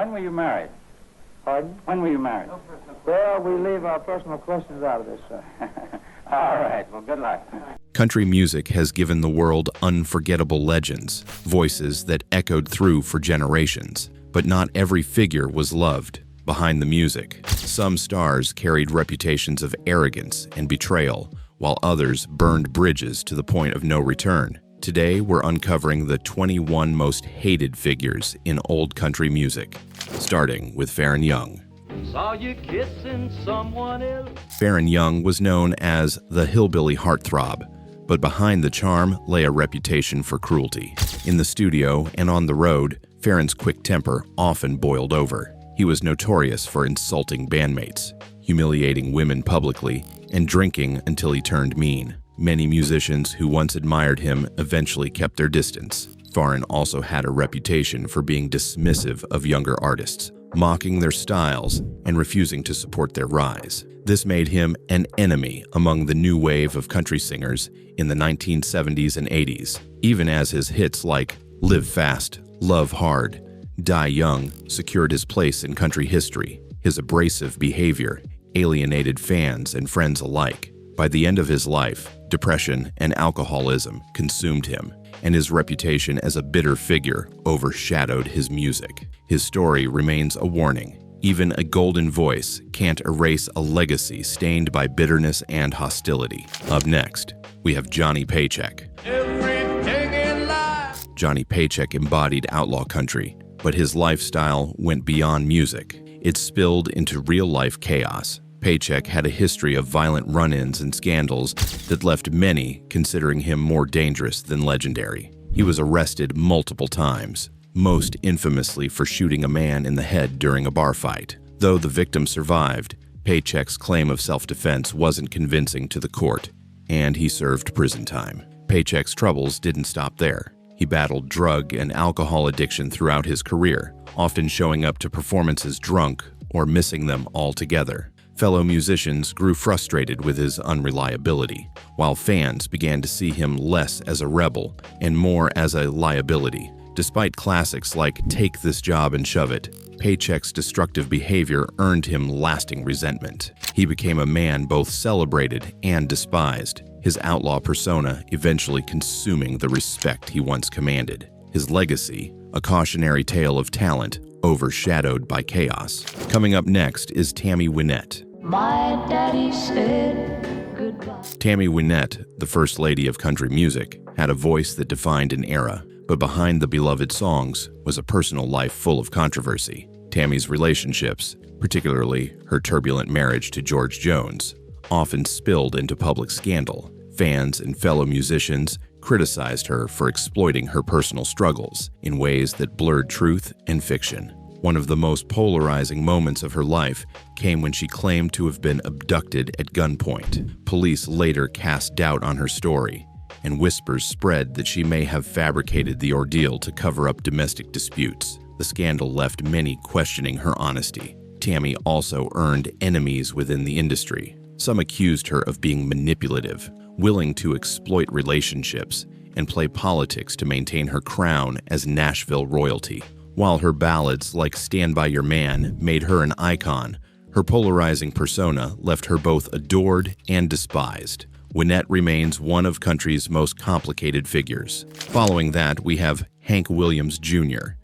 When were you married? Pardon? When were you married? Well, we leave our personal questions out of this, sir. All right. Well, good luck. Country music has given the world unforgettable legends, voices that echoed through for generations. But not every figure was loved. Behind the music, some stars carried reputations of arrogance and betrayal, while others burned bridges to the point of no return. Today, we're uncovering the 21 most hated figures in old country music, starting with Faron Young. Saw you kissing someone else. Faron Young was known as the hillbilly heartthrob, but behind the charm lay a reputation for cruelty. In the studio and on the road, Faron's quick temper often boiled over. He was notorious for insulting bandmates, humiliating women publicly, and drinking until he turned mean. Many musicians who once admired him eventually kept their distance. Faron also had a reputation for being dismissive of younger artists, mocking their styles and refusing to support their rise. This made him an enemy among the new wave of country singers in the 1970s and 80s, even as his hits like Live Fast, Love Hard, Die Young secured his place in country history. His abrasive behavior alienated fans and friends alike. By the end of his life, depression and alcoholism consumed him, and his reputation as a bitter figure overshadowed his music. His story remains a warning. Even a golden voice can't erase a legacy stained by bitterness and hostility. Up next, we have Johnny Paycheck. Everything in life. Johnny Paycheck embodied outlaw country, but his lifestyle went beyond music. It spilled into real-life chaos. Paycheck had a history of violent run-ins and scandals that left many considering him more dangerous than legendary. He was arrested multiple times, most infamously for shooting a man in the head during a bar fight. Though the victim survived, Paycheck's claim of self-defense wasn't convincing to the court, and he served prison time. Paycheck's troubles didn't stop there. He battled drug and alcohol addiction throughout his career, often showing up to performances drunk or missing them altogether. Fellow musicians grew frustrated with his unreliability, while fans began to see him less as a rebel and more as a liability. Despite classics like Take This Job and Shove It, Paycheck's destructive behavior earned him lasting resentment. He became a man both celebrated and despised, his outlaw persona eventually consuming the respect he once commanded. His legacy, a cautionary tale of talent overshadowed by chaos. Coming up next is Tammy Wynette. My daddy said goodbye. Tammy Wynette, the first lady of country music, had a voice that defined an era, but behind the beloved songs was a personal life full of controversy. Tammy's relationships, particularly her turbulent marriage to George Jones, often spilled into public scandal. Fans and fellow musicians criticized her for exploiting her personal struggles in ways that blurred truth and fiction. One of the most polarizing moments of her life came when she claimed to have been abducted at gunpoint. Police later cast doubt on her story, and whispers spread that she may have fabricated the ordeal to cover up domestic disputes. The scandal left many questioning her honesty. Tammy also earned enemies within the industry. Some accused her of being manipulative, willing to exploit relationships, and play politics to maintain her crown as Nashville royalty. While her ballads like Stand By Your Man made her an icon, her polarizing persona left her both adored and despised. Wynette remains one of country's most complicated figures. Following that, we have Hank Williams Jr.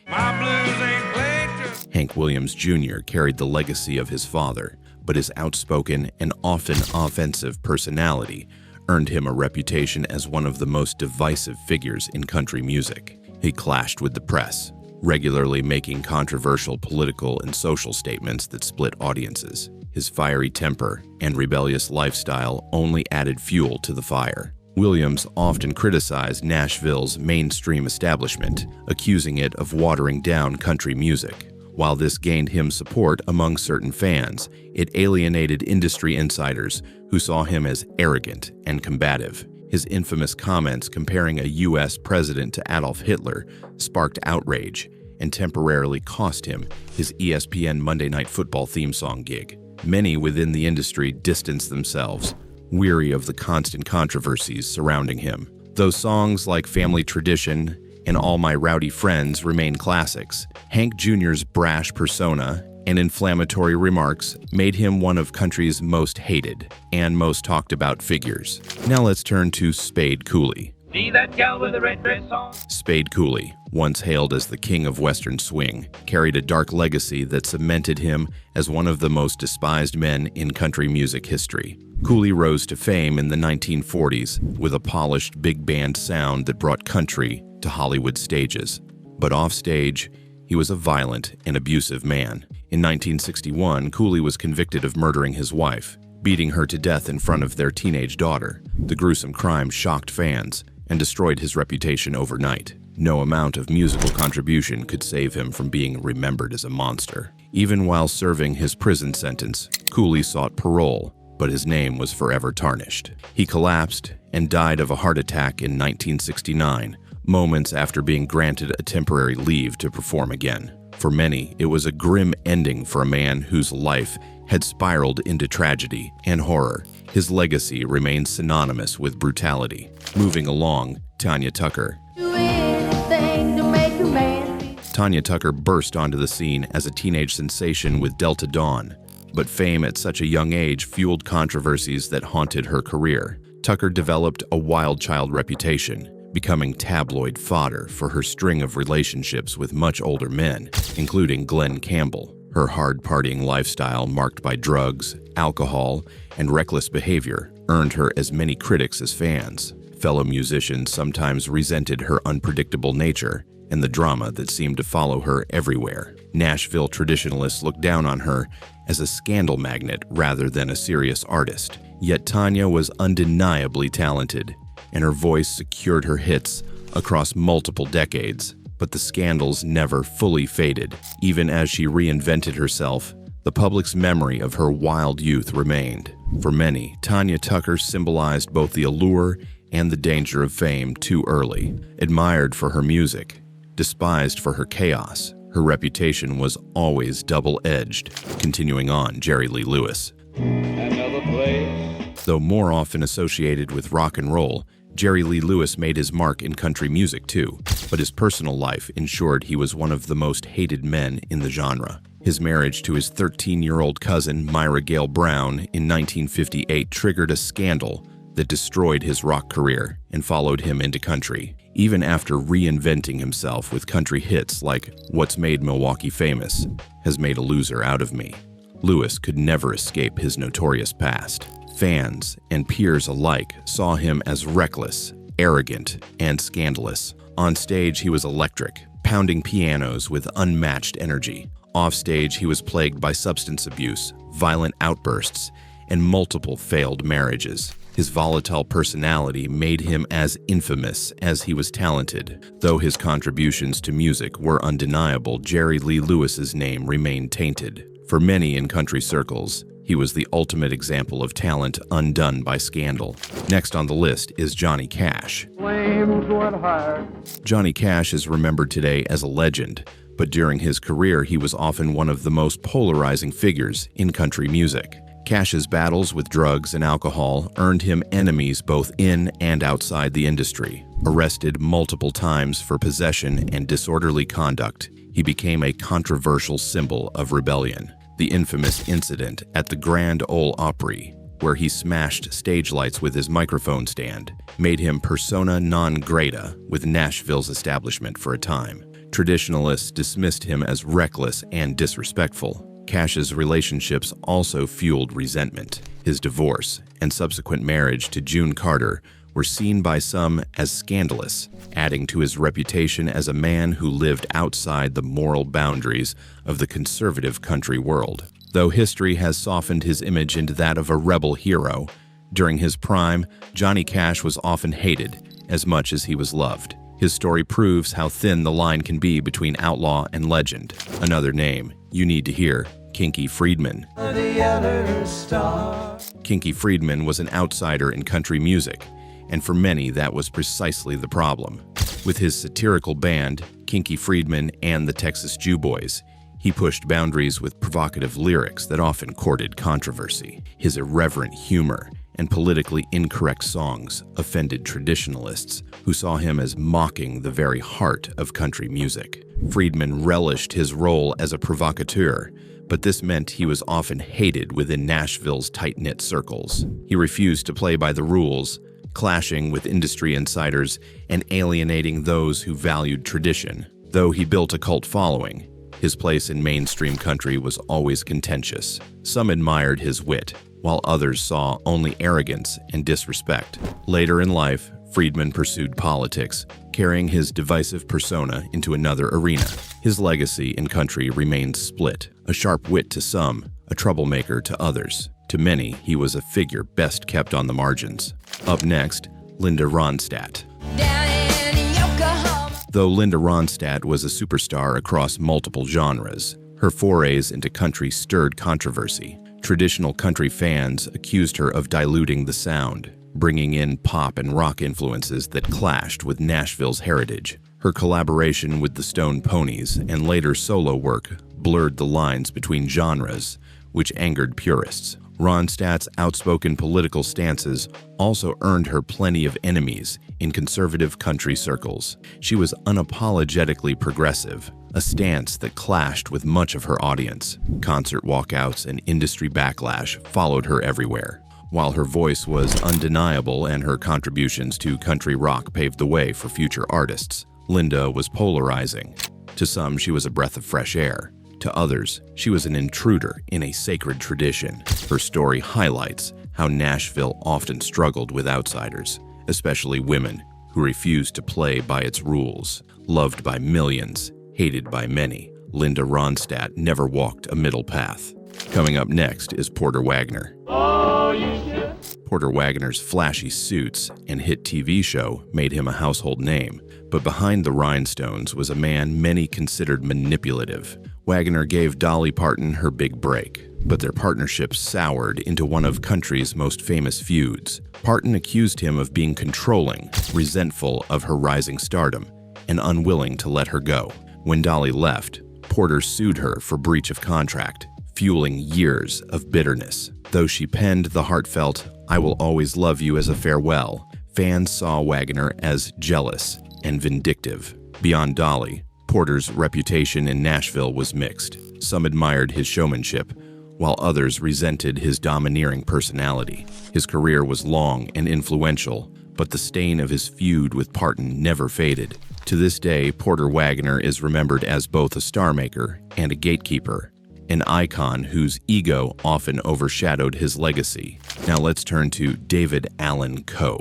Hank Williams Jr. carried the legacy of his father, but his outspoken and often offensive personality earned him a reputation as one of the most divisive figures in country music. He clashed with the press, regularly making controversial political and social statements that split audiences. His fiery temper and rebellious lifestyle only added fuel to the fire. Williams often criticized Nashville's mainstream establishment, accusing it of watering down country music. While this gained him support among certain fans, it alienated industry insiders who saw him as arrogant and combative. His infamous comments comparing a U.S. president to Adolf Hitler sparked outrage and temporarily cost him his ESPN Monday Night Football theme song gig. Many within the industry distanced themselves, weary of the constant controversies surrounding him. Though songs like Family Tradition and All My Rowdy Friends remain classics. Hank Jr.'s brash persona and inflammatory remarks made him one of country's most hated and most talked about figures. Now let's turn to Spade Cooley. See that gal with the red dress on? Spade Cooley, once hailed as the king of Western swing, carried a dark legacy that cemented him as one of the most despised men in country music history. Cooley rose to fame in the 1940s with a polished big band sound that brought country to Hollywood stages. But offstage, he was a violent and abusive man. In 1961, Cooley was convicted of murdering his wife, beating her to death in front of their teenage daughter. The gruesome crime shocked fans and destroyed his reputation overnight. No amount of musical contribution could save him from being remembered as a monster. Even while serving his prison sentence, Cooley sought parole, but his name was forever tarnished. He collapsed and died of a heart attack in 1969, moments after being granted a temporary leave to perform again. For many, it was a grim ending for a man whose life had spiraled into tragedy and horror. His legacy remains synonymous with brutality. Moving along, Tanya Tucker. Tanya Tucker burst onto the scene as a teenage sensation with Delta Dawn, but fame at such a young age fueled controversies that haunted her career. Tucker developed a wild child reputation, becoming tabloid fodder for her string of relationships with much older men, including Glenn Campbell. Her hard-partying lifestyle, marked by drugs, alcohol, and reckless behavior, earned her as many critics as fans. Fellow musicians sometimes resented her unpredictable nature and the drama that seemed to follow her everywhere. Nashville traditionalists looked down on her as a scandal magnet rather than a serious artist. Yet Tanya was undeniably talented, and her voice secured her hits across multiple decades. But the scandals never fully faded. Even as she reinvented herself, the public's memory of her wild youth remained. For many, Tanya Tucker symbolized both the allure and the danger of fame too early. Admired for her music, despised for her chaos, her reputation was always double-edged. Continuing on, Jerry Lee Lewis. Another place. Though more often associated with rock and roll, Jerry Lee Lewis made his mark in country music too, but his personal life ensured he was one of the most hated men in the genre. His marriage to his 13-year-old cousin, Myra Gale Brown, in 1958 triggered a scandal that destroyed his rock career and followed him into country. Even after reinventing himself with country hits like What's Made Milwaukee Famous, Has Made a Loser Out of Me, Lewis could never escape his notorious past. Fans and peers alike saw him as reckless, arrogant, and scandalous. On stage, he was electric, pounding pianos with unmatched energy. Offstage, he was plagued by substance abuse, violent outbursts, and multiple failed marriages. His volatile personality made him as infamous as he was talented. Though his contributions to music were undeniable, Jerry Lee Lewis's name remained tainted. For many in country circles, he was the ultimate example of talent undone by scandal. Next on the list is Johnny Cash. Flames went higher. Johnny Cash is remembered today as a legend, but during his career he was often one of the most polarizing figures in country music. Cash's battles with drugs and alcohol earned him enemies both in and outside the industry. Arrested multiple times for possession and disorderly conduct, he became a controversial symbol of rebellion. The infamous incident at the Grand Ole Opry, where he smashed stage lights with his microphone stand, made him persona non grata with Nashville's establishment for a time. Traditionalists dismissed him as reckless and disrespectful. Cash's relationships also fueled resentment. His divorce and subsequent marriage to June Carter were seen by some as scandalous, adding to his reputation as a man who lived outside the moral boundaries of the conservative country world. Though history has softened his image into that of a rebel hero, during his prime, Johnny Cash was often hated as much as he was loved. His story proves how thin the line can be between outlaw and legend. Another name you need to hear: Kinky Friedman. Kinky Friedman was an outsider in country music, and for many that was precisely the problem. With his satirical band, Kinky Friedman and the Texas Jew Boys, he pushed boundaries with provocative lyrics that often courted controversy. His irreverent humor and politically incorrect songs offended traditionalists who saw him as mocking the very heart of country music. Friedman relished his role as a provocateur, but this meant he was often hated within Nashville's tight-knit circles. He refused to play by the rules, clashing with industry insiders and alienating those who valued tradition. Though he built a cult following, his place in mainstream country was always contentious. Some admired his wit, while others saw only arrogance and disrespect. Later in life, Friedman pursued politics, carrying his divisive persona into another arena. His legacy in country remains split, a sharp wit to some, a troublemaker to others. To many, he was a figure best kept on the margins. Up next, Linda Ronstadt. Though Linda Ronstadt was a superstar across multiple genres, her forays into country stirred controversy. Traditional country fans accused her of diluting the sound, bringing in pop and rock influences that clashed with Nashville's heritage. Her collaboration with the Stone Ponies and later solo work blurred the lines between genres, which angered purists. Ronstadt's outspoken political stances also earned her plenty of enemies in conservative country circles. She was unapologetically progressive, a stance that clashed with much of her audience. Concert walkouts and industry backlash followed her everywhere. While her voice was undeniable and her contributions to country rock paved the way for future artists, Linda was polarizing. To some, she was a breath of fresh air. To others, she was an intruder in a sacred tradition. Her story highlights how Nashville often struggled with outsiders, especially women who refused to play by its rules. Loved by millions, hated by many, Linda Ronstadt never walked a middle path. Coming up next is Porter Wagoner. Porter Wagoner's flashy suits and hit TV show made him a household name, but behind the rhinestones was a man many considered manipulative. Wagoner gave Dolly Parton her big break, but their partnership soured into one of country's most famous feuds. Parton accused him of being controlling, resentful of her rising stardom, and unwilling to let her go. When Dolly left, Porter sued her for breach of contract, fueling years of bitterness. Though she penned the heartfelt "I will always love you" as a farewell, fans saw Wagoner as jealous and vindictive. Beyond Dolly, Porter's reputation in Nashville was mixed. Some admired his showmanship, while others resented his domineering personality. His career was long and influential, but the stain of his feud with Parton never faded. To this day, Porter Wagoner is remembered as both a star maker and a gatekeeper, an icon whose ego often overshadowed his legacy. Now let's turn to David Allan Coe.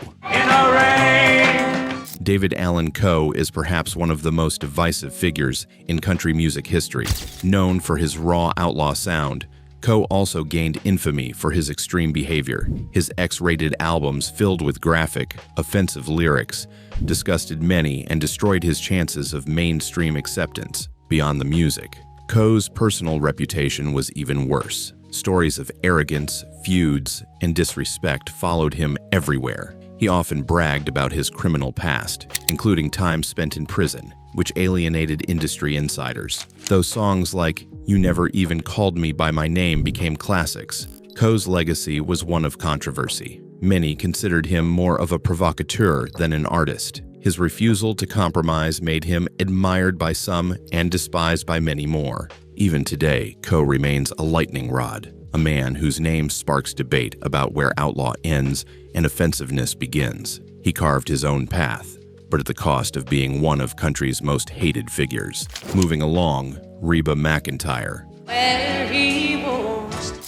David Allan Coe is perhaps one of the most divisive figures in country music history. Known for his raw outlaw sound, Coe also gained infamy for his extreme behavior. His X-rated albums filled with graphic, offensive lyrics disgusted many and destroyed his chances of mainstream acceptance. Beyond the music, Coe's personal reputation was even worse. Stories of arrogance, feuds, and disrespect followed him everywhere. He often bragged about his criminal past, including time spent in prison, which alienated industry insiders. Though songs like "You Never Even Called Me by My Name" became classics, Coe's legacy was one of controversy. Many considered him more of a provocateur than an artist. His refusal to compromise made him admired by some and despised by many more. Even today, Coe remains a lightning rod, a man whose name sparks debate about where outlaw ends and offensiveness begins. He carved his own path, but at the cost of being one of country's most hated figures. Moving along, Reba McEntire.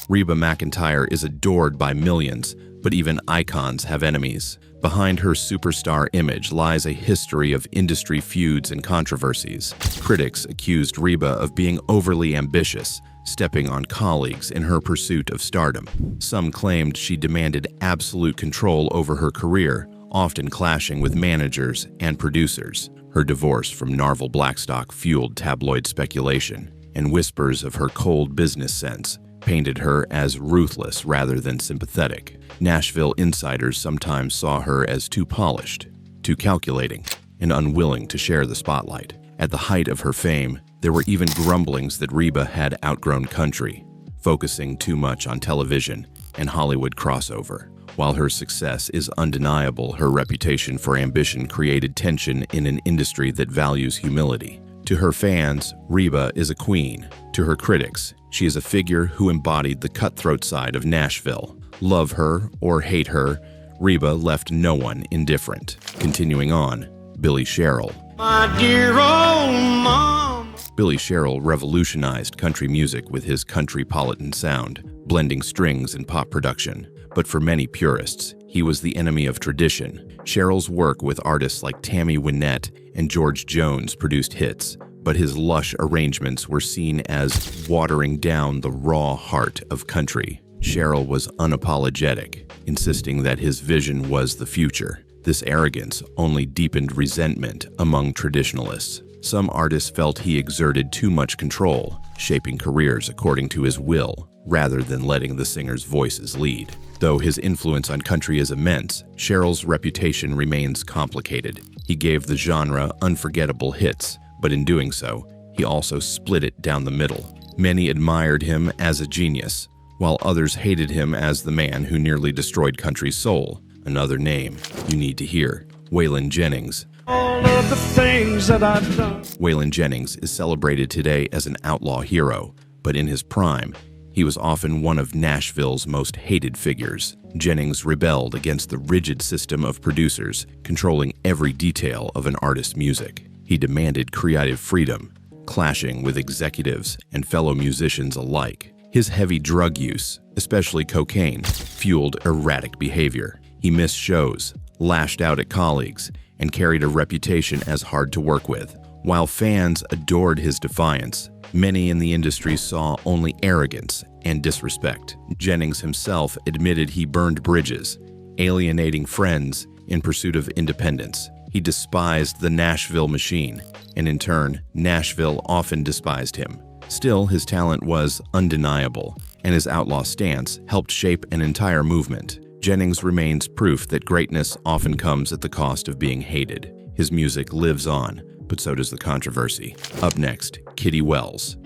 Reba McEntire is adored by millions, but even icons have enemies. Behind her superstar image lies a history of industry feuds and controversies. Critics accused Reba of being overly ambitious, stepping on colleagues in her pursuit of stardom. Some claimed she demanded absolute control over her career, often clashing with managers and producers. Her divorce from Narvel Blackstock fueled tabloid speculation, and whispers of her cold business sense painted her as ruthless rather than sympathetic. Nashville insiders sometimes saw her as too polished, too calculating, and unwilling to share the spotlight. At the height of her fame, there were even grumblings that Reba had outgrown country, focusing too much on television and Hollywood crossover. While her success is undeniable, her reputation for ambition created tension in an industry that values humility. To her fans, Reba is a queen. To her critics, she is a figure who embodied the cutthroat side of Nashville. Love her or hate her, Reba left no one indifferent. Continuing on, Billy Sherrill. My dear old mom. Billy Sherrill revolutionized country music with his countrypolitan sound, blending strings and pop production. But for many purists, he was the enemy of tradition. Sherrill's work with artists like Tammy Wynette and George Jones produced hits, but his lush arrangements were seen as watering down the raw heart of country. Sherrill was unapologetic, insisting that his vision was the future. This arrogance only deepened resentment among traditionalists. Some artists felt he exerted too much control, shaping careers according to his will, rather than letting the singers' voices lead. Though his influence on country is immense, Sherrill's reputation remains complicated. He gave the genre unforgettable hits, but in doing so, he also split it down the middle. Many admired him as a genius, while others hated him as the man who nearly destroyed country's soul. Another name you need to hear, Waylon Jennings. All of the things that I've done. Waylon Jennings is celebrated today as an outlaw hero, but in his prime, he was often one of Nashville's most hated figures. Jennings rebelled against the rigid system of producers, controlling every detail of an artist's music. He demanded creative freedom, clashing with executives and fellow musicians alike. His heavy drug use, especially cocaine, fueled erratic behavior. He missed shows, lashed out at colleagues, and carried a reputation as hard to work with. While fans adored his defiance, many in the industry saw only arrogance and disrespect. Jennings himself admitted he burned bridges, alienating friends in pursuit of independence. He despised the Nashville machine, and in turn, Nashville often despised him. Still, his talent was undeniable, and his outlaw stance helped shape an entire movement. Jennings remains proof that greatness often comes at the cost of being hated. His music lives on, but so does the controversy. Up next, Kitty Wells.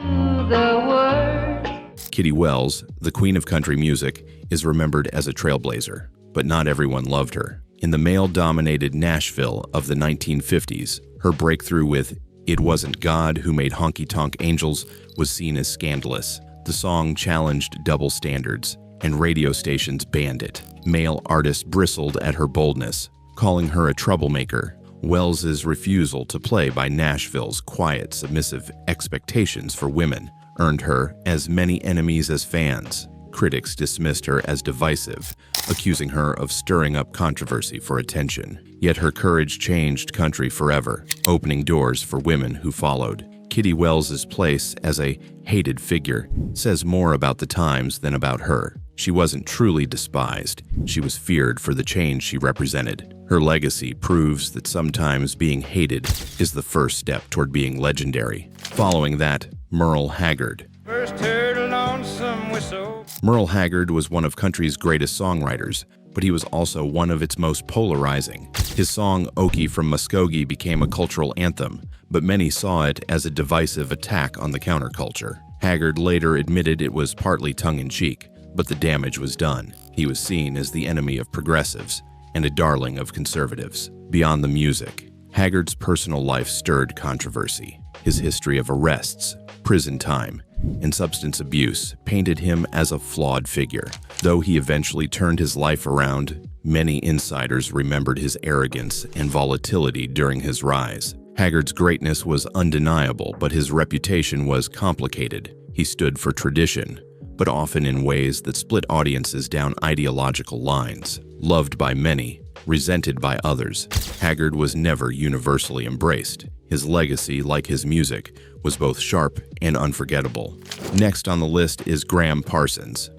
Kitty Wells, the queen of country music, is remembered as a trailblazer, but not everyone loved her. In the male-dominated Nashville of the 1950s, her breakthrough with "It Wasn't God Who Made Honky Tonk Angels" was seen as scandalous. The song challenged double standards, and radio stations banned it. Male artists bristled at her boldness, calling her a troublemaker. Wells's refusal to play by Nashville's quiet, submissive expectations for women earned her as many enemies as fans. Critics dismissed her as divisive, accusing her of stirring up controversy for attention. Yet her courage changed country forever, opening doors for women who followed. Kitty Wells's place as a hated figure says more about the times than about her. She wasn't truly despised. She was feared for the change she represented. Her legacy proves that sometimes being hated is the first step toward being legendary. Following that, Merle Haggard. First heard a lonesome whistle. Merle Haggard was one of country's greatest songwriters, but he was also one of its most polarizing. His song "Okie from Muskogee" became a cultural anthem, but many saw it as a divisive attack on the counterculture. Haggard later admitted it was partly tongue-in-cheek, but the damage was done. He was seen as the enemy of progressives and a darling of conservatives. Beyond the music, Haggard's personal life stirred controversy. His history of arrests, prison time, and substance abuse painted him as a flawed figure. Though he eventually turned his life around, many insiders remembered his arrogance and volatility during his rise. Haggard's greatness was undeniable, but his reputation was complicated. He stood for tradition, but often in ways that split audiences down ideological lines. Loved by many, resented by others, Haggard was never universally embraced. His legacy, like his music, was both sharp and unforgettable. Next on the list is Graham Parsons.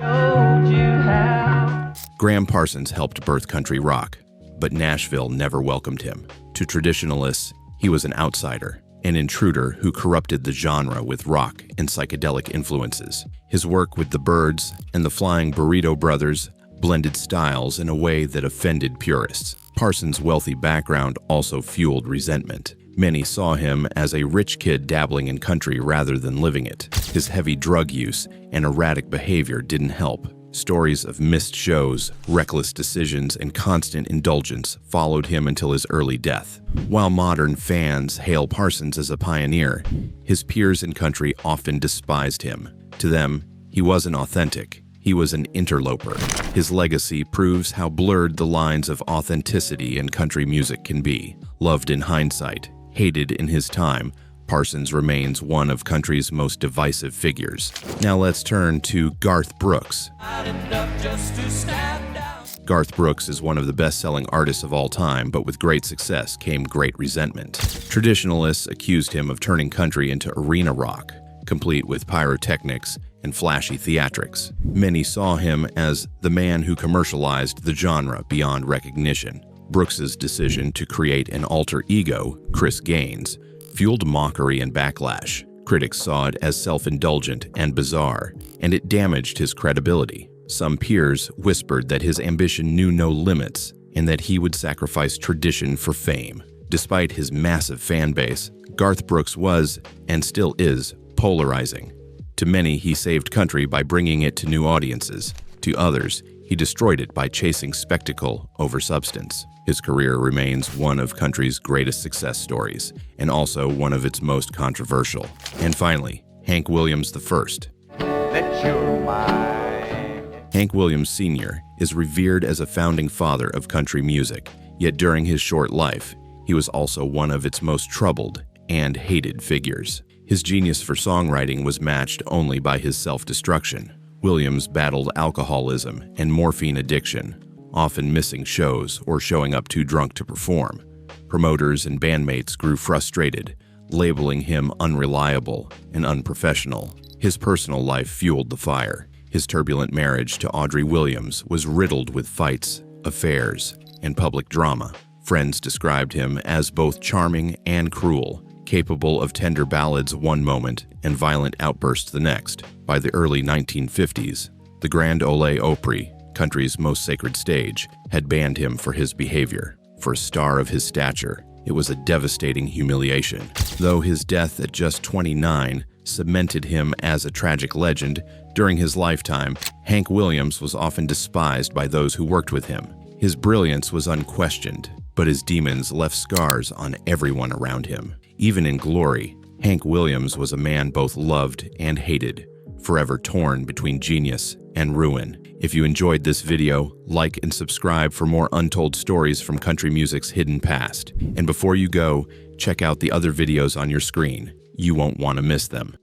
Graham Parsons helped birth country rock, but Nashville never welcomed him. To traditionalists, he was an outsider, an intruder who corrupted the genre with rock and psychedelic influences. His work with the Byrds and the Flying Burrito Brothers blended styles in a way that offended purists. Parsons' wealthy background also fueled resentment. Many saw him as a rich kid dabbling in country rather than living it. His heavy drug use and erratic behavior didn't help. Stories of missed shows, reckless decisions, and constant indulgence followed him until his early death. While modern fans hail Parsons as a pioneer, his peers in country often despised him. To them, he wasn't authentic. He was an interloper. His legacy proves how blurred the lines of authenticity in country music can be. Loved in hindsight, hated in his time, Parsons remains one of country's most divisive figures. Now let's turn to Garth Brooks. Garth Brooks is one of the best-selling artists of all time, but with great success came great resentment. Traditionalists accused him of turning country into arena rock, complete with pyrotechnics and flashy theatrics. Many saw him as the man who commercialized the genre beyond recognition. Brooks's decision to create an alter ego, Chris Gaines, fueled mockery and backlash. Critics saw it as self-indulgent and bizarre, and it damaged his credibility. Some peers whispered that his ambition knew no limits and that he would sacrifice tradition for fame. Despite his massive fan base, Garth Brooks was, and still is, polarizing. To many, he saved country by bringing it to new audiences. To others, he destroyed it by chasing spectacle over substance. His career remains one of country's greatest success stories, and also one of its most controversial. And finally, Hank Williams I. Hank Williams Sr. is revered as a founding father of country music, yet during his short life, he was also one of its most troubled and hated figures. His genius for songwriting was matched only by his self-destruction. Williams battled alcoholism and morphine addiction, often missing shows or showing up too drunk to perform. Promoters and bandmates grew frustrated, labeling him unreliable and unprofessional. His personal life fueled the fire. His turbulent marriage to Audrey Williams was riddled with fights, affairs, and public drama. Friends described him as both charming and cruel, capable of tender ballads one moment and violent outbursts the next. By the early 1950s, the Grand Ole Opry, country's most sacred stage, had banned him for his behavior. For a star of his stature, it was a devastating humiliation. Though his death at just 29 cemented him as a tragic legend, during his lifetime, Hank Williams was often despised by those who worked with him. His brilliance was unquestioned, but his demons left scars on everyone around him. Even in glory, Hank Williams was a man both loved and hated, forever torn between genius and ruin. If you enjoyed this video, like and subscribe for more untold stories from country music's hidden past. And before you go, check out the other videos on your screen. You won't want to miss them.